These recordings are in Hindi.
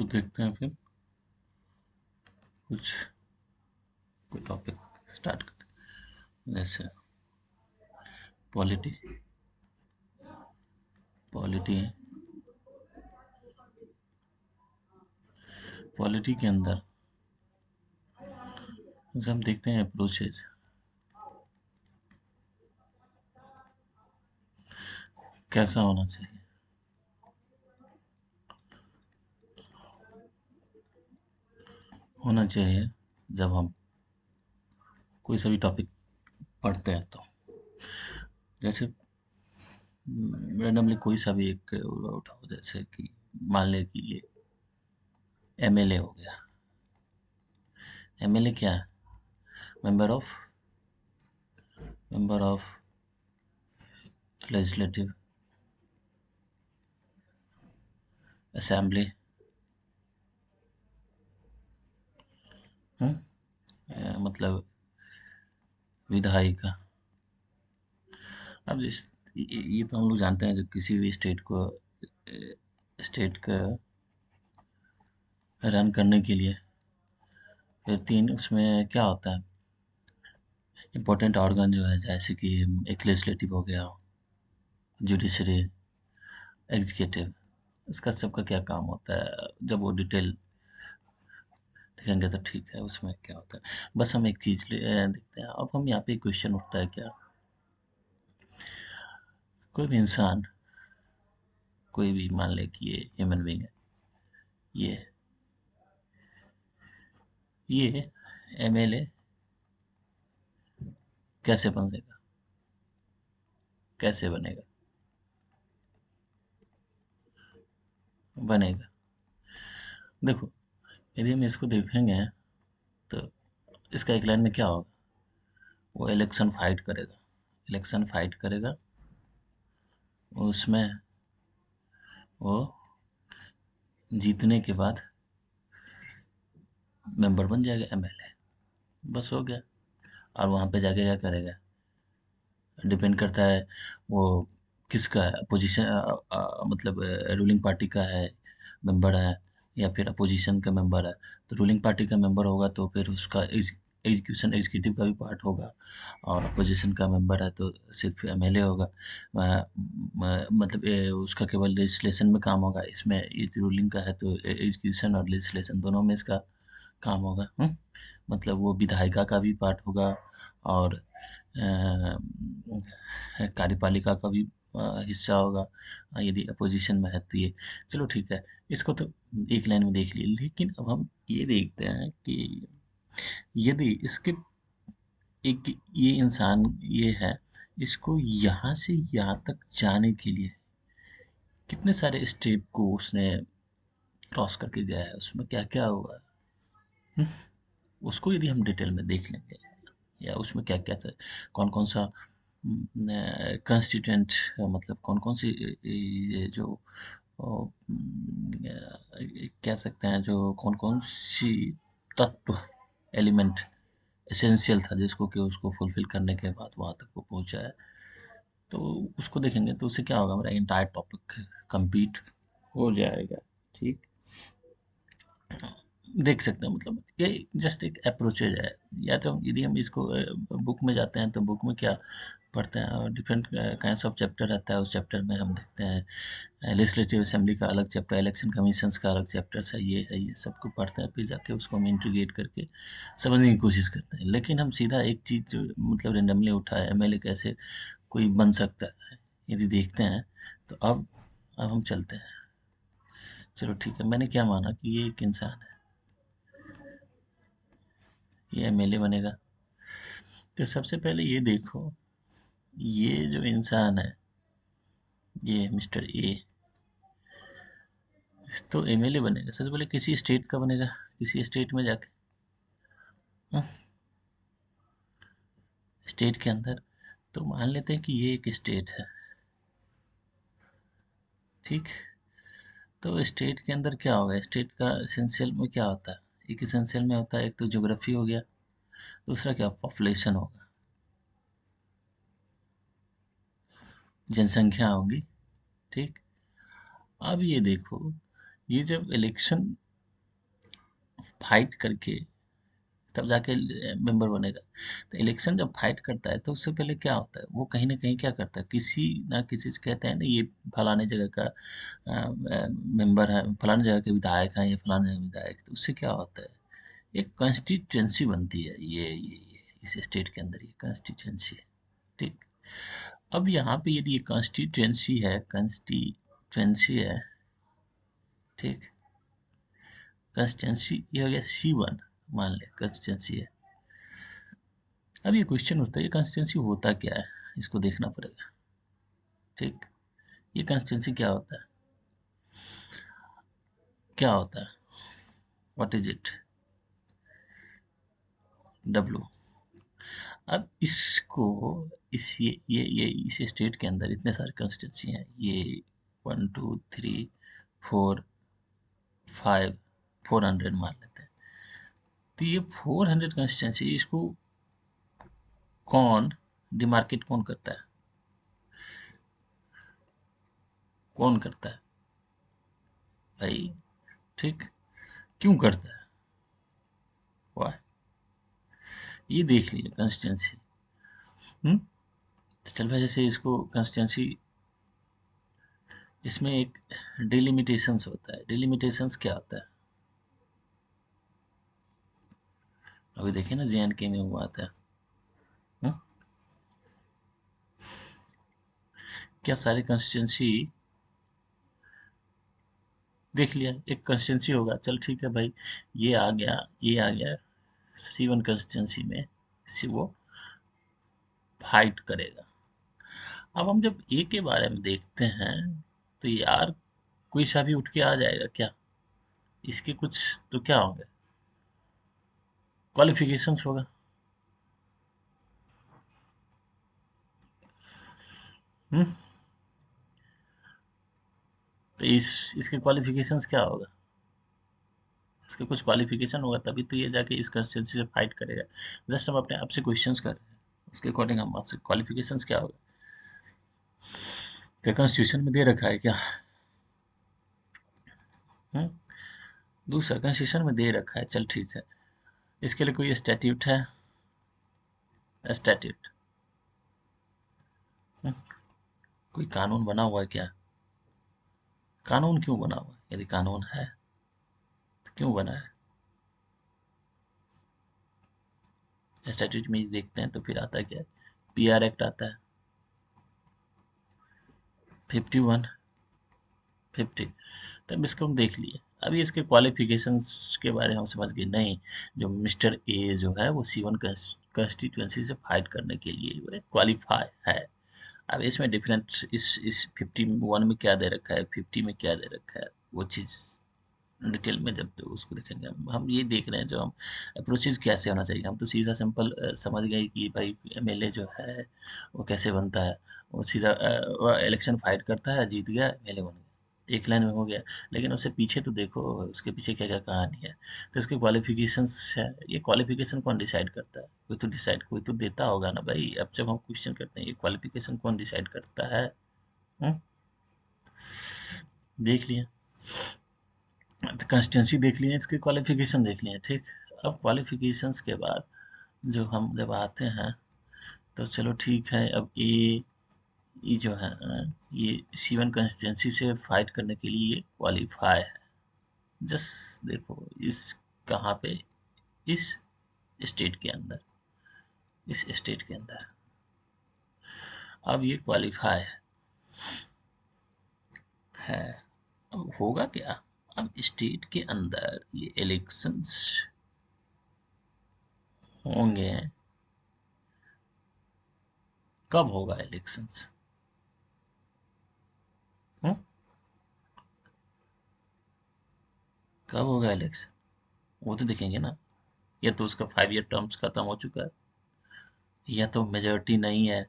तो देखते हैं फिर कुछ कोई टॉपिक स्टार्ट करते हैं जैसे पॉलिटी पॉलिटी पॉलिटी के अंदर जैसे हम देखते हैं अप्रोचेज कैसा होना चाहिए। होना चाहिए जब हम कोई सा भी टॉपिक पढ़ते हैं तो जैसे रैंडमली कोई सा भी एक उठाओ, जैसे कि मान लें कि ये एमएलए हो गया। एमएलए क्या है? Member of legislative assembly. मतलब विधायिका। अब ये तो हम लोग जानते हैं, जब किसी भी स्टेट का रन करने के लिए फिर तीन उसमें क्या होता है, इम्पोर्टेंट ऑर्गन जो है, जैसे कि एक लेजिस्लेटिव हो गया, जुडिशरी, एग्जीक्यूटिव। इसका सबका क्या काम होता है, जब वो डिटेल देखेंगे तो ठीक है उसमें क्या होता है। बस हम एक चीज़ देखते हैं। अब हम यहाँ पे क्वेश्चन उठता है क्या, कोई भी इंसान, कोई भी मान ले कि ये ह्यूमन बीइंग है, ये ये एमएलए कैसे बनेगा, कैसे बनेगा, बनेगा। देखो, यदि हम इसको देखेंगे तो इसका एक लाइन में क्या होगा, वो इलेक्शन फाइट करेगा। इलेक्शन फाइट करेगा, उसमें वो जीतने के बाद मेंबर बन जाएगा, एमएलए। बस हो गया। और वहाँ पे जाके क्या करेगा, डिपेंड करता है वो किसका है, अपोजिशन मतलब रूलिंग पार्टी का है, मेंबर है, या फिर अपोजिशन का मेंबर है। तो रूलिंग पार्टी का मेंबर होगा तो फिर उसका एग्जीक्यूटिव का भी पार्ट होगा, और अपोजिशन का मेंबर है तो सिर्फ एमएलए होगा। मतलब उसका केवल लेजिस्लेशन में काम होगा। इसमें ये रूलिंग का है तो एग्जीक्यूशन और लेजिस्लेशन दोनों में इसका काम होगा। मतलब वो विधायिका का भी पार्ट होगा, और कार्यपालिका का भी हिस्सा होगा, यदि अपोजिशन में है तो ये। चलो ठीक है, इसको तो एक लाइन में देख लिए। लेकिन अब हम ये देखते हैं कि यदि इसके एक ये इंसान ये है, इसको यहाँ से यहाँ तक जाने के लिए कितने सारे स्टेप को उसने क्रॉस करके गया है, उसमें क्या क्या हुआ, उसको यदि हम डिटेल में देख लेंगे, या उसमें क्या क्या कौन कौन सा कंस्टिट्यूंट, मतलब कौन कौन सी ये जो कह सकते हैं, जो कौन कौन सी तत्व, एलिमेंट एसेंशियल था जिसको कि उसको फुलफिल करने के बाद वहाँ तक वो पहुँचा है। तो उसको देखेंगे तो उससे क्या होगा, हमारा इंटायर टॉपिक कंप्लीट हो जाएगा। ठीक, देख सकते हैं। मतलब ये जस्ट एक अप्रोचेज है। या तो यदि हम इसको बुक में जाते हैं तो बुक में क्या पढ़ते हैं, और डिफरेंट काइंड्स ऑफ चैप्टर रहता है। उस चैप्टर में हम देखते हैं लेजिस्लेटिव असेंबली का अलग चैप्टर, इलेक्शन कमीशंस का अलग चैप्टर्स है, ये सबको पढ़ते हैं। फिर जाके उसको हम इंटीग्रेट करके समझने की कोशिश करते हैं। लेकिन हम सीधा एक चीज़ जो मतलब रेंडमली उठा है, एमएलए कैसे कोई बन सकता है, यदि देखते हैं तो अब हम चलते हैं। चलो ठीक है, मैंने क्या माना कि ये एक इंसान है, ये एमएलए बनेगा। तो सबसे पहले ये देखो, ये जो इंसान है, ये मिस्टर ए, तो एमएलए बनेगा। सबसे पहले किसी स्टेट का बनेगा, किसी स्टेट में जाके, हम्म, स्टेट के अंदर। तो मान लेते हैं कि ये एक स्टेट है, ठीक। तो स्टेट के अंदर क्या होगा, स्टेट का एसेंशियल में क्या होता है, एक एसेंशियल में होता है, एक तो ज्योग्राफी हो गया, दूसरा क्या, पॉपुलेशन होगा, जनसंख्या होगी, ठीक। अब ये देखो, ये जब इलेक्शन फाइट करके तब जाके मेंबर बनेगा। तो इलेक्शन जब फाइट करता है तो उससे पहले क्या होता है, वो कहीं ना कहीं क्या करता है, किसी ना किसी से कहते हैं ना ये फलाने जगह का मेंबर है, फलाने जगह के विधायक हैं, ये फलाने जगह के विधायक, तो उससे क्या होता है, एक कॉन्स्टिट्यूएंसी बनती है, ये इस स्टेट के अंदर ये कॉन्स्टिट्यूएंसी है। ठीक। अब यहाँ पे यदि ये कॉन्स्टिट्यूएंसी है, ठीक, कंस्टिट्यूंसी ये हो गया C1, मान ले कंस्टिट्यूंसी है। अब ये क्वेश्चन उठता है, ये कंस्टिट्यूंसी होता क्या है, इसको देखना पड़ेगा। ठीक। ये कंस्टिट्यूंसी क्या होता है, क्या होता है, व्हाट इज इट, W। अब इसको इस ये इस स्टेट के अंदर इतने सारे कंस्टिट्यूंसी हैं, ये 1 2 3 4 5 400 मान लेते हैं। तो ये 400 कंस्टिट्यूंसी, इसको कौन डिमार्केट कौन करता है, कौन करता है भाई, ठीक, क्यों करता है, वाह, ये देख लीजिए कंस्टिट्यूंसी। तो चल भाई, जैसे इसको कंस्टिट्यूंसी, इसमें एक डिलिमिटेशंस होता है, डिलिमिटेशंस क्या होता है, अभी देखिए ना JNK में हुआ था। हुँ? क्या सारी कंस्टिट्यूंसी देख लिया, एक कंस्टिट्यूंसी होगा, चल ठीक है भाई, ये आ गया, ये आ गया C1 कंस्टिट्यूंसी में, सी वो फाइट करेगा। अब हम जब ए के बारे में देखते हैं, तो यार कोई सा भी उठ के आ जाएगा क्या, इसके कुछ तो क्या होंगे, क्वालिफिकेशंस होगा। हुँ? तो इसके क्वालिफिकेशंस क्या होगा, इसके कुछ क्वालिफिकेशन होगा, तभी तो ये जाके इस कंस्टिट्यूंसी से फाइट करेगा। जस्ट हम अपने आप से क्वेश्चंस कर रहे हैं, उसके अकॉर्डिंग हम आपसे क्वालिफिकेशंस क्या होगा, तो कॉन्स्टिट्यूशन में दे रखा है क्या। हुँ? दूसरा कॉन्स्टिट्यूशन में दे रखा है, चल ठीक है, इसके लिए कोई स्टैट्यूट है, स्टैट्यूट, हुँ? कोई कानून बना हुआ है क्या, कानून क्यों बना हुआ है, यदि कानून है तो क्यों बना है, स्टैट्यूट में देखते हैं तो फिर आता है क्या, PR एक्ट आता है 51 50, तब इसको हम देख लिए। अभी इसके क्वालिफिकेशंस के बारे में हम समझ गए, नहीं, जो मिस्टर ए जो है वो C1 कंस्टिट्यूएंसी से फाइट करने के लिए क्वालिफाई है। अब इसमें डिफरेंट, इस 51 में क्या दे रखा है, 50 में क्या दे रखा है, वो चीज़ डिटेल में जब तो उसको देखेंगे, हम ये देख रहे हैं जो हम अप्रोचेज कैसे होना चाहिए, हम तो सीधा सिंपल समझ गए कि भाई MLA जो है वो कैसे बनता है, वो सीधा इलेक्शन फाइट करता है, जीत गया, MLA बन गया, एक लाइन में हो गया। लेकिन उससे पीछे तो देखो, उसके पीछे क्या क्या कहानी है, तो इसके क्वालिफिकेशंस है, ये क्वालिफिकेशन कौन डिसाइड करता है, कोई तो डिसाइड, कोई तो देता होगा ना भाई। अब जब हम क्वेश्चन करते हैं ये क्वालिफिकेशन कौन डिसाइड करता है, हुँ? देख लिया, तो कंस्टिट्यूंसी देख लिए, इसके क्वालिफिकेशन देख लिए, ठीक। अब क्वालिफिकेशंस के बाद जो हम जब आते हैं, तो चलो ठीक है, अब ये जो है ना, ये C1 कंस्टिट्यूंसी से फाइट करने के लिए ये क्वालिफाई है। जस्ट देखो इस कहाँ पे, इस स्टेट के अंदर, इस स्टेट के अंदर अब ये क्वालिफाई है। अब होगा क्या, अब स्टेट के अंदर ये इलेक्शंस होंगे, कब होगा इलेक्शंस, हम्म, कब होगा इलेक्शन, वो तो देखेंगे ना। या तो उसका 5 ईयर टर्म्स खत्म हो चुका है, या तो मेजोरिटी नहीं है,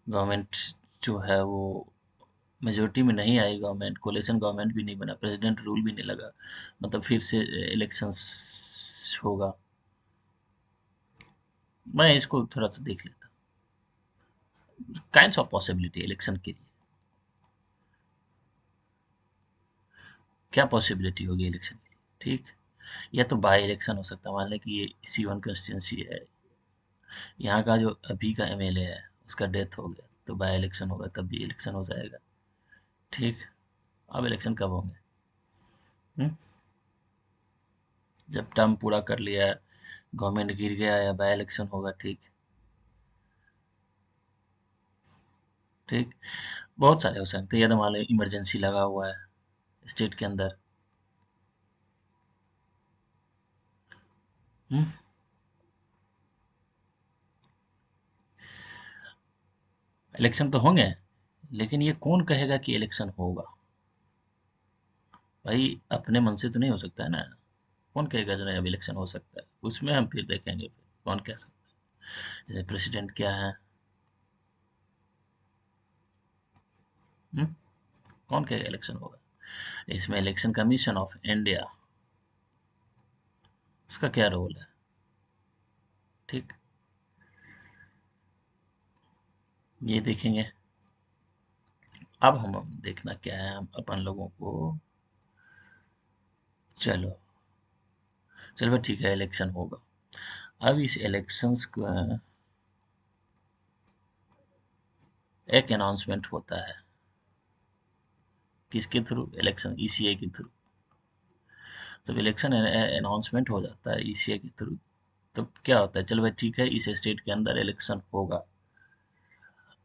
गवर्नमेंट जो है वो मेजोरिटी में नहीं आई, गवर्नमेंट कोलेशन गवर्नमेंट भी नहीं बना, प्रेसिडेंट रूल भी नहीं लगा, मतलब फिर से इलेक्शंस होगा। मैं इसको थोड़ा सा देख लेता, काइंड्स ऑफ पॉसिबिलिटी इलेक्शन के लिए, क्या पॉसिबिलिटी होगी इलेक्शन की, ठीक। या तो बाई इलेक्शन हो सकता है, मान लें कि ये C1 कंस्टिट्यूंसी है, यहाँ का जो अभी का एमएलए है उसका डेथ हो गया, तो बाई इलेक्शन होगा, तब भी इलेक्शन हो जाएगा, ठीक। अब इलेक्शन कब होंगे? हम्म? जब टर्म पूरा कर लिया, गवर्नमेंट गिर गया, या बाई इलेक्शन होगा, ठीक। ठीक, बहुत सारे हो सकते हैं, या तो मान लो इमरजेंसी लगा हुआ है स्टेट के अंदर। हम्म? इलेक्शन तो होंगे, लेकिन ये कौन कहेगा कि इलेक्शन होगा? भाई अपने मन से तो नहीं हो सकता है ना। कौन कहेगा जो नहीं अब इलेक्शन हो सकता है, उसमें हम फिर देखेंगे फिर कौन कह सकता है। जैसे प्रेसिडेंट क्या है। हम्म? कौन कहेगा इलेक्शन होगा? इसमें इलेक्शन कमीशन ऑफ इंडिया, उसका क्या रोल है, ठीक। ये देखेंगे। अब हम देखना क्या है, हम अपन लोगों को। चलो, चलो ठीक है, इलेक्शन होगा। अब इस इलेक्शंस का एक अनाउंसमेंट होता है, किसके थ्रू? इलेक्शन ईसीआई के थ्रू। जब इलेक्शन अनाउंसमेंट हो जाता है ईसीआई के थ्रू, तो क्या होता है, चलो भाई ठीक है, इस स्टेट के अंदर इलेक्शन होगा।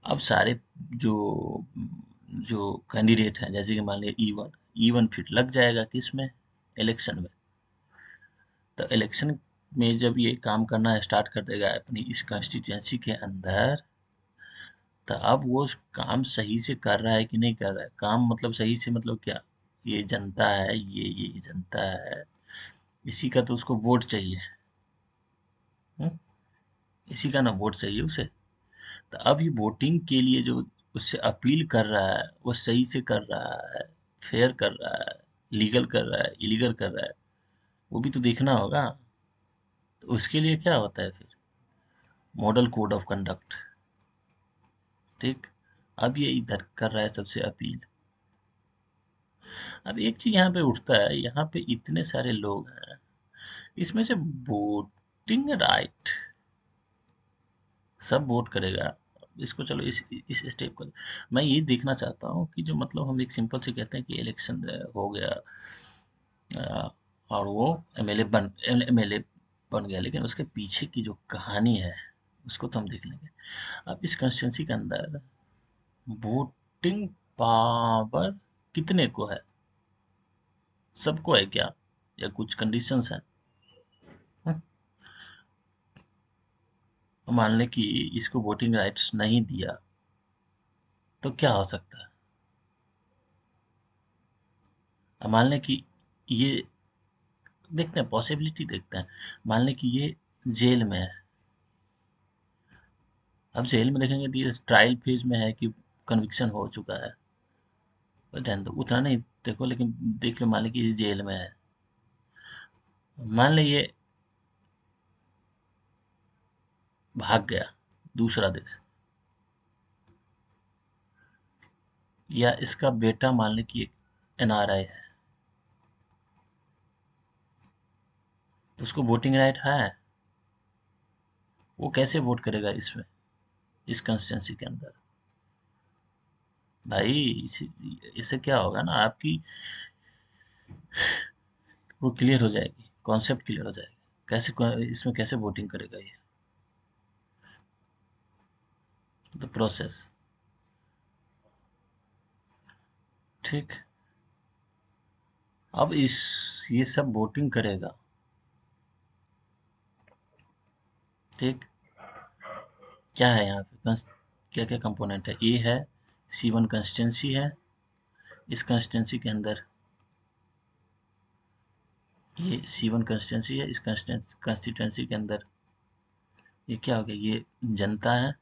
अब सारे जो जो कैंडिडेट हैं, जैसे कि मान लिया ई वन फिर लग जाएगा किस में? इलेक्शन में। तो इलेक्शन में जब ये काम करना स्टार्ट कर देगा अपनी इस कॉन्स्टिट्यूएंसी के अंदर, तो अब वो उस काम सही से कर रहा है कि नहीं कर रहा है, काम मतलब सही से मतलब क्या, ये जनता है, ये जनता है, इसी का तो उसको वोट चाहिए। हम्म? इसी का ना वोट चाहिए उसे। तो अब ये वोटिंग के लिए जो उससे अपील कर रहा है, वो सही से कर रहा है, फेयर कर रहा है, लीगल कर रहा है, इलीगल कर रहा है, वो भी तो देखना होगा। तो उसके लिए क्या होता है फिर? मॉडल कोड ऑफ कंडक्ट, ठीक। अब ये इधर कर रहा है सबसे अपील। अब एक चीज यहाँ पे उठता है, यहाँ पे इतने सारे लोग हैं, इसमें से वोटिंग राइट, सब वोट करेगा इसको, चलो इस स्टेप को मैं ये देखना चाहता हूँ कि जो मतलब हम एक सिंपल से कहते हैं कि इलेक्शन हो गया, और वो एमएलए बन गया, लेकिन उसके पीछे की जो कहानी है उसको तो हम देख लेंगे। अब इस कॉन्स्टिट्यूंसी के अंदर वोटिंग पावर कितने को है? सबको है क्या, या कुछ कंडीशंस हैं? हम्म? मान लें कि इसको वोटिंग राइट्स नहीं दिया, तो क्या हो सकता है? अब मान लें कि ये, देखते हैं पॉसिबिलिटी देखते हैं, मान लें कि ये जेल में है। अब जेल में देखेंगे तो ये ट्रायल फेज में है कि कन्विक्शन हो चुका है, तो ध्यान दो उतना नहीं देखो, लेकिन देख लो मान लें कि ये जेल में है। मान लें ये भाग गया दूसरा देश, या इसका बेटा मान लें कि एक एनआरआई है, तो उसको वोटिंग राइट है, वो कैसे वोट करेगा इसमें, इस कॉन्स्टिट्यूंसी के अंदर? भाई इससे क्या होगा ना, आपकी वो क्लियर हो जाएगी, कॉन्सेप्ट क्लियर हो जाएगी, कैसे इसमें कैसे वोटिंग करेगा ये, द प्रोसेस, ठीक। अब इस ये सब वोटिंग करेगा, ठीक। क्या है यहाँ पे क्या क्या कंपोनेंट है? ए है, C1 कंस्टिट्यूंसी है, इस कंस्टिट्यूंसी के अंदर ये C1 कंस्टिट्यूंसी है, इस कंस्टिट्यूंसी के अंदर ये क्या हो गया, ये जनता है,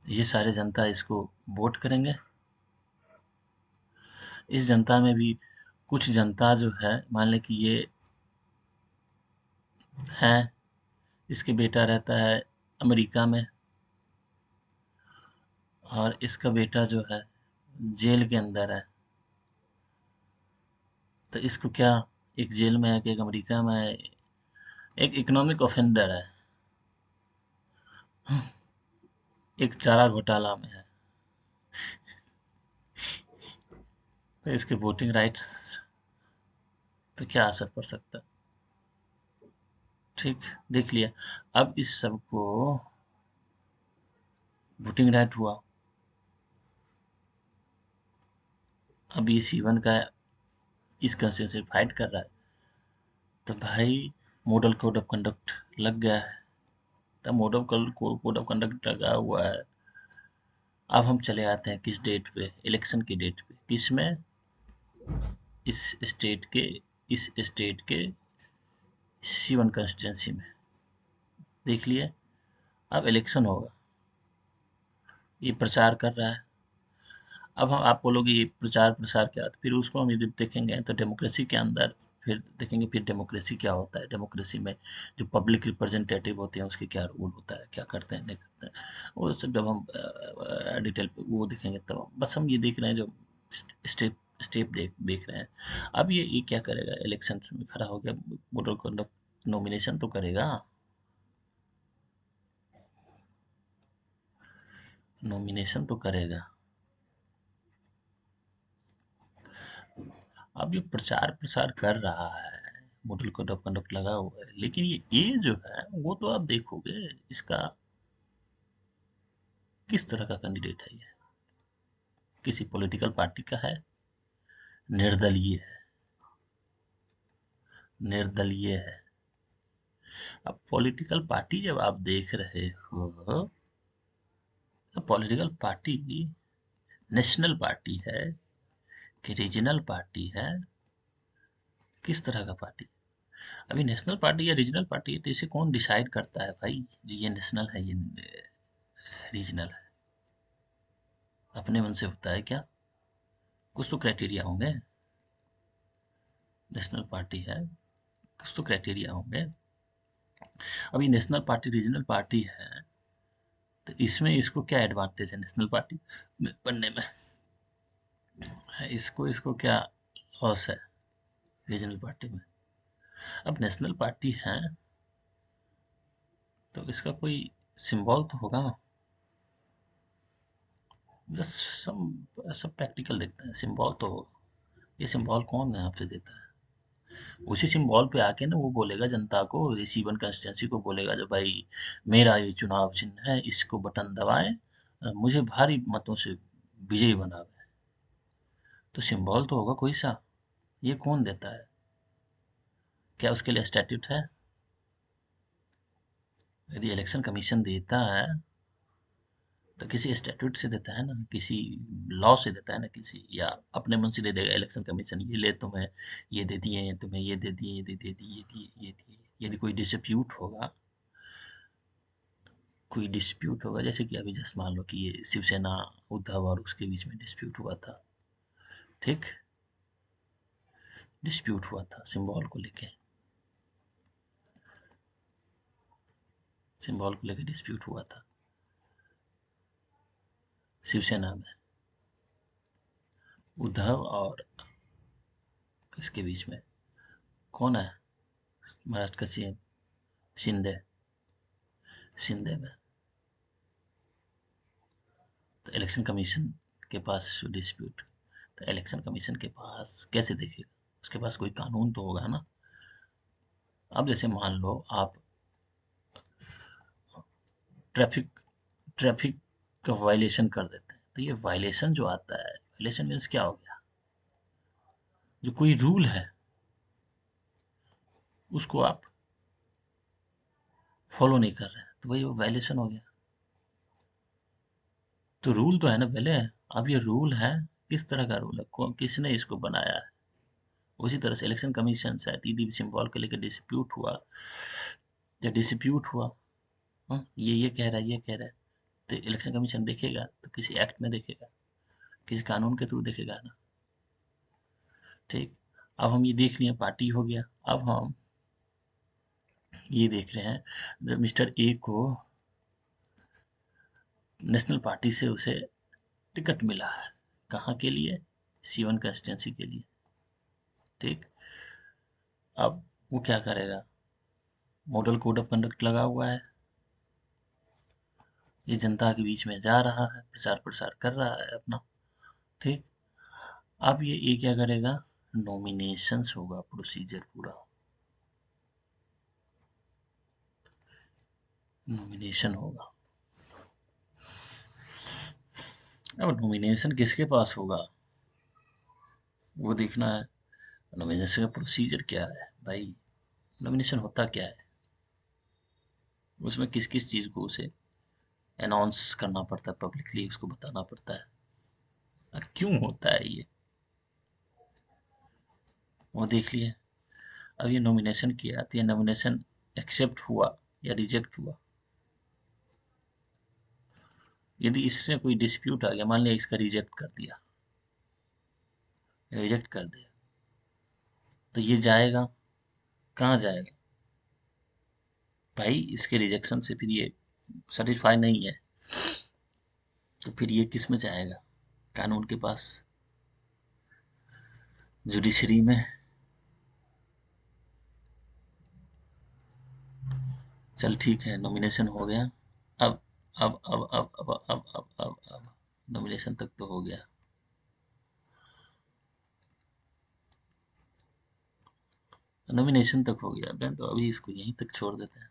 ये सारे जनता इसको वोट करेंगे। इस जनता में भी कुछ जनता जो है, मान लें कि ये है, इसके बेटा रहता है अमेरिका में, और इसका बेटा जो है जेल के अंदर है, तो इसको क्या, एक जेल में है कि एक अमेरिका में है, एक इकोनॉमिक ऑफेंडर है, एक चारा घोटाला में है, तो इसके वोटिंग राइट्स पे क्या असर पड़ सकता है? ठीक, देख लिया। अब इस सब को वोटिंग राइट हुआ, अब ये सीवन का इस कंस्टिट्यूंसी फाइट कर रहा है, तो भाई मॉडल कोड ऑफ कंडक्ट लग गया है। तो मॉडल कोड ऑफ कंडक्ट लगा हुआ है। अब हम चले आते हैं किस डेट पे, इलेक्शन की डेट पे, किस में, इस स्टेट के, इस स्टेट के सीवन कंस्टिट्यूंसी में। देख लिए, अब इलेक्शन होगा, ये प्रचार कर रहा है। अब हम आप बोलोगे ये प्रचार प्रसार क्या होता है, फिर उसको हम यदि देखेंगे तो डेमोक्रेसी के अंदर फिर देखेंगे, फिर डेमोक्रेसी क्या होता है, डेमोक्रेसी में जो पब्लिक रिप्रेजेंटेटिव होते हैं उसके क्या रोल होता है, क्या करते हैं नहीं करते हैं, वो सब जब हम डिटेल पे वो देखेंगे तब। बस हम ये देख रहे हैं जो स्टेप स्टेप देख रहे हैं। अब ये क्या करेगा, इलेक्शन में खड़ा हो गया, वोटर को नॉमिनेशन तो करेगा, नॉमिनेशन तो करेगा। अब ये प्रचार प्रसार कर रहा है, मॉडल कोड ऑफ कंडक्ट लगा हुआ है, लेकिन ये जो है वो तो आप देखोगे इसका किस तरह का कैंडिडेट है, ये किसी पॉलिटिकल पार्टी का है, निर्दलीय है, निर्दलीय है। अब पॉलिटिकल पार्टी जब आप देख रहे हो, तो पॉलिटिकल पार्टी नेशनल पार्टी है कि रीजनल पार्टी है, किस तरह का पार्टी? अभी नेशनल पार्टी या रीजनल पार्टी है, तो इसे कौन डिसाइड करता है भाई, ये नेशनल है ये रीजनल है? अपने मन से होता है क्या? कुछ तो क्राइटेरिया होंगे, नेशनल पार्टी है, कुछ तो क्राइटेरिया होंगे। अभी नेशनल पार्टी रीजनल पार्टी है, तो इसमें इसको क्या एडवांटेज है नेशनल पार्टी में बनने में, इसको इसको क्या लॉस है रीजनल पार्टी में? अब नेशनल पार्टी है तो इसका कोई सिंबल तो होगा, जस्ट सब सब प्रैक्टिकल देखते हैं, सिंबल तो होगा। ये सिंबल कौन है आपसे देता है? उसी सिंबल पे आके ना वो बोलेगा जनता को, इसी वन कंस्टिट्यूंसी को बोलेगा जो भाई मेरा ये चुनाव चिन्ह है, इसको बटन दबाएं, मुझे भारी मतों से विजयी बनावे। तो सिंबल तो होगा कोई सा, ये कौन देता है? क्या उसके लिए स्टैट्यूट है? यदि इलेक्शन कमीशन देता है तो किसी स्टैट्यूट से देता है ना, किसी लॉ से देता है ना, किसी या अपने मन से दे देगा इलेक्शन कमीशन, ये ले तुम्हें ये दे दिए, तुम्हें ये दे दिए, ये दे दिए, ये दिए, ये दिए। यदि कोई डिस्प्यूट होगा, कोई डिस्प्यूट होगा, जैसे कि अभी जस्ट मान लो कि ये शिवसेना उद्धव और उसके बीच में डिस्प्यूट हुआ था, ठीक, डिस्प्यूट हुआ था सिंबल को लेके, सिंबल को लेके डिस्प्यूट हुआ था शिवसेना में, उद्धव और किसके बीच में, कौन है महाराष्ट्र का सीएम, शिंदे, शिंदे में। तो इलेक्शन कमीशन के पास डिस्प्यूट, तो इलेक्शन कमीशन के पास कैसे देखेगा, उसके पास कोई कानून तो होगा ना। अब जैसे मान लो आप ट्रैफिक ट्रैफिक का वायलेशन कर देते हैं, तो ये वायलेशन जो आता है, वायलेशन मीन्स क्या हो गया, जो कोई रूल है उसको आप फॉलो नहीं कर रहे हैं, तो वही वो वायलेशन हो गया। तो रूल तो है ना पहले, अब ये रूल है, किस तरह का रूल है, किसने इसको बनाया है? उसी तरह से इलेक्शन कमीशन शायद ईडी सिंबल को लेकर डिस्प्यूट हुआ, या डिस्प्यूट हुआ, हाँ, ये कह रहा है, ये कह रहा है, तो इलेक्शन कमीशन देखेगा तो किसी एक्ट में देखेगा, किसी कानून के थ्रू देखेगा ना, ठीक। अब हम ये देख लिए पार्टी हो गया, अब हम ये देख रहे हैं जब मिस्टर ए को नेशनल पार्टी से उसे टिकट मिला है, कहाँ के लिए, सीवन कंस्टिट्यूंसी के लिए, ठीक। अब वो क्या करेगा, मॉडल कोड ऑफ कंडक्ट लगा हुआ है, ये जनता के बीच में जा रहा है, प्रचार प्रसार कर रहा है अपना, ठीक। अब ये क्या करेगा, नॉमिनेशंस होगा प्रोसीजर पूरा, नॉमिनेशन होगा। अब नॉमिनेशन किसके पास होगा वो देखना है। नॉमिनेशन का प्रोसीजर क्या है भाई, नॉमिनेशन होता क्या है, उसमें किस किस चीज़ को उसे अनाउंस करना पड़ता है, पब्लिकली उसको बताना पड़ता है, और क्यों होता है ये, वो देख लिए। अब ये नॉमिनेशन किया तो ये नॉमिनेशन एक्सेप्ट हुआ या रिजेक्ट हुआ। यदि इससे कोई डिस्प्यूट आ गया, मान लिया इसका रिजेक्ट कर दिया, रिजेक्ट कर दिया, तो ये जाएगा कहाँ जाएगा भाई, इसके रिजेक्शन से फिर ये सेटिस्फाई नहीं है, तो फिर ये किस में जाएगा, कानून के पास, जुडिशरी में। चल ठीक है, नॉमिनेशन हो गया। अब अब नॉमिनेशन तक तो हो गया, नॉमिनेशन तक हो गया, तो अभी इसको यहीं तक छोड़ देते हैं।